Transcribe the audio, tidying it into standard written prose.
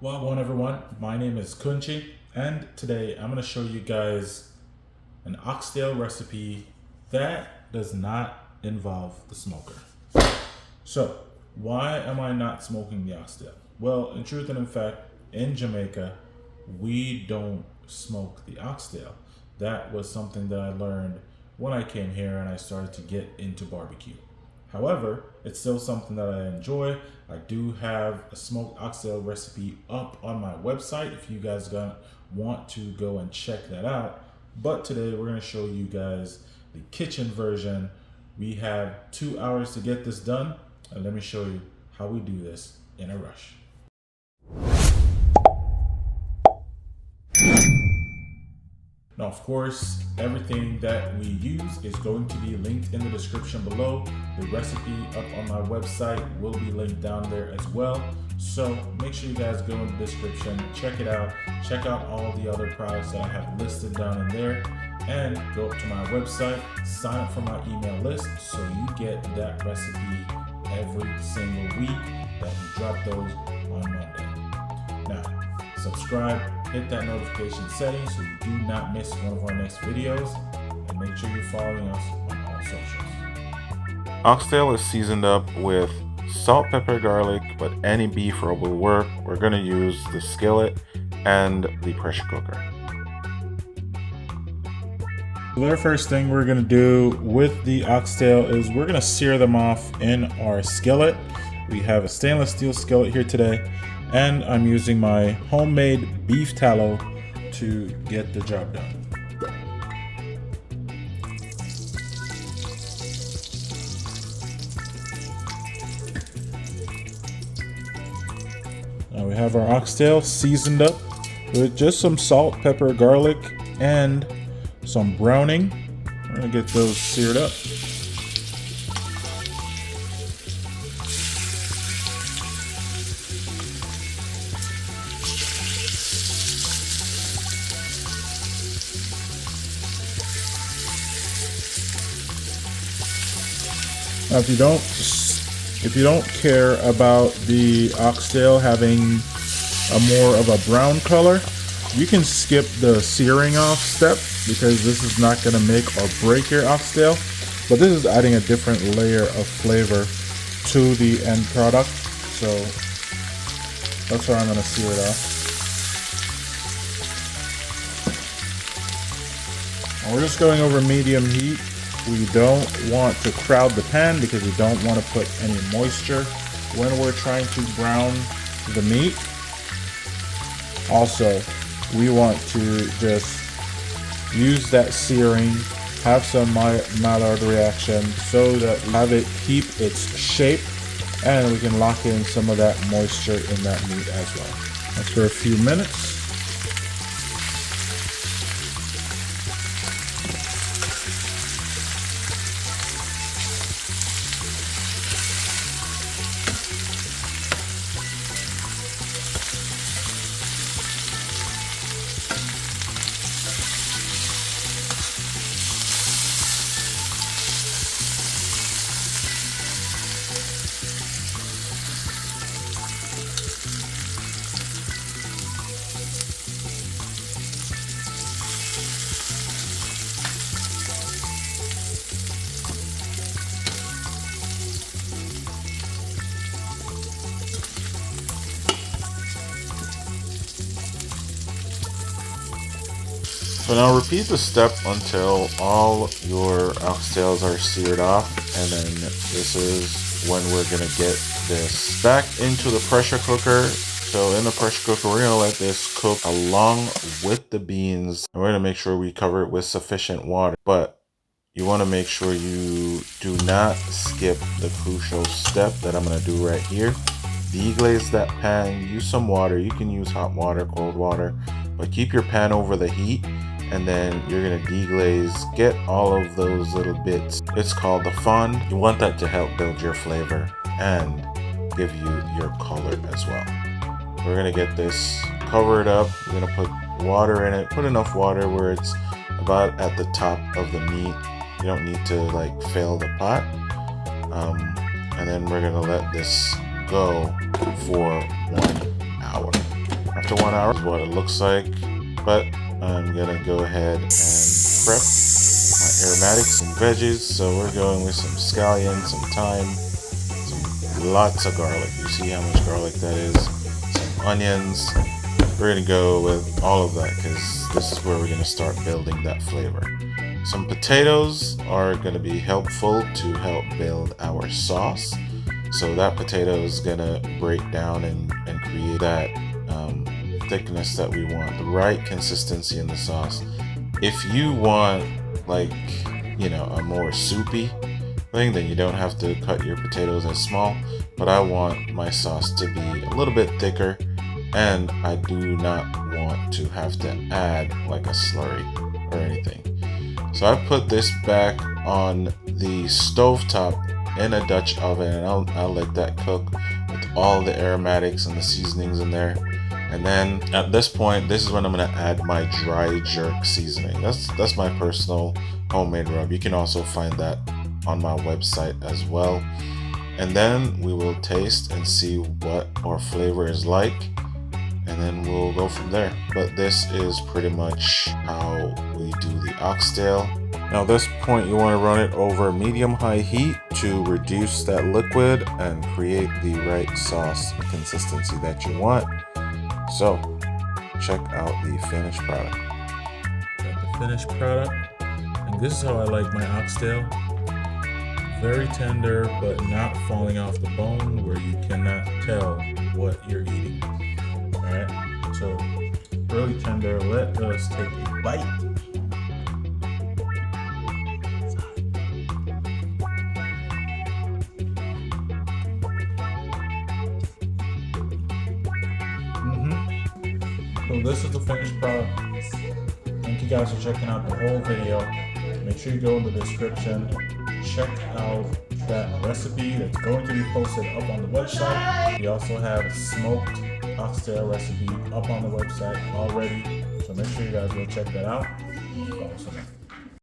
Wagwan everyone, my name is Kunchi, and today I'm going to show you guys an oxtail recipe that does not involve the smoker. So, why am I not smoking the oxtail? Well, in truth and in fact, in Jamaica, we don't smoke the oxtail. That was something that I learned when I came here and I started to get into barbecue. However, it's still something that I enjoy. I do have a smoked oxtail recipe up on my website if you guys want to go and check that out. But today we're going to show you guys the kitchen version. We have 2 hours to get this done, and let me show you how we do this in a rush. Now, of course, everything that we use is going to be linked in the description below. The recipe up on my website will be linked down there as well. So make sure you guys go in the description, check it out, check out all the other products that I have listed down in there, and go up to my website, sign up for my email list so you get that recipe every single week that we drop those on Monday. Now, subscribe, hit that notification setting so you do not miss one of our next videos, and make sure you're following us on all socials. Oxtail is seasoned up with salt, pepper, garlic, but any beef rub will work. We're going to use the skillet and the pressure cooker. The very first thing we're going to do with the oxtail is we're going to sear them off in our skillet. We have a stainless steel skillet here today, and I'm using my homemade beef tallow to get the job done. Now we have our oxtail seasoned up with just some salt, pepper, garlic, and some browning. We're gonna get those seared up. Now, if you don't care about the oxtail having a more of a brown color, you can skip the searing off step because this is not going to make or break your oxtail. But this is adding a different layer of flavor to the end product. So that's why I'm going to sear it off. And we're just going over medium heat. We don't want to crowd the pan because we don't want to put any moisture when we're trying to brown the meat. Also, we want to just use that searing, have some Maillard reaction so that we have it keep its shape, and we can lock in some of that moisture in that meat as well. That's for a few minutes. So now repeat the step until all your oxtails are seared off, and then this is when we're gonna get this back into the pressure cooker. So in the pressure cooker, we're gonna let this cook along with the beans, and we're gonna make sure we cover it with sufficient water. But you want to make sure you do not skip the crucial step that I'm gonna do right here. Deglaze that pan, use some water. You can use hot water, cold water, but keep your pan over the heat. And then you're gonna deglaze, get all of those little bits. It's called the fond. You want that to help build your flavor and give you your color as well. We're gonna get this covered up. We're gonna put water in it. Put enough water where it's about at the top of the meat. You don't need to like fill the pot. And then we're gonna let this go for 1 hour. to 1 hour is what it looks like. But I'm gonna go ahead and prep my aromatics and veggies. So we're going with some scallion, some thyme, lots of garlic. You see how much garlic that is. Some onions. We're gonna go with all of that because this is where we're gonna start building that flavor. Some potatoes are gonna be helpful to help build our sauce. So that potato is gonna break down and create that thickness that we want, the right consistency in the sauce. If you want, like, you know, a more soupy thing, then you don't have to cut your potatoes as small. But I want my sauce to be a little bit thicker, and I do not want to have to add like a slurry or anything. So I put this back on the stovetop in a Dutch oven, and I'll let that cook with all the aromatics and the seasonings in there. And then at this point, this is when I'm gonna add my dry jerk seasoning. That's my personal homemade rub. You can also find that on my website as well. And then we will taste and see what our flavor is like, and then we'll go from there. But this is pretty much how we do the oxtail. Now at this point, you want to run it over medium-high heat to reduce that liquid and create the right sauce consistency that you want. So check out the finished product. Got the finished product, and this is how I like my oxtail. Very tender, but not falling off the bone where you cannot tell what you're eating. Alright, so really tender. Let us take a bite. So this is the finished product. Thank you guys for checking out the whole video. Make sure you go in the description, check out that recipe that's going to be posted up on the website. We also have a smoked oxtail recipe up on the website already, so make sure you guys go check that out. Awesome.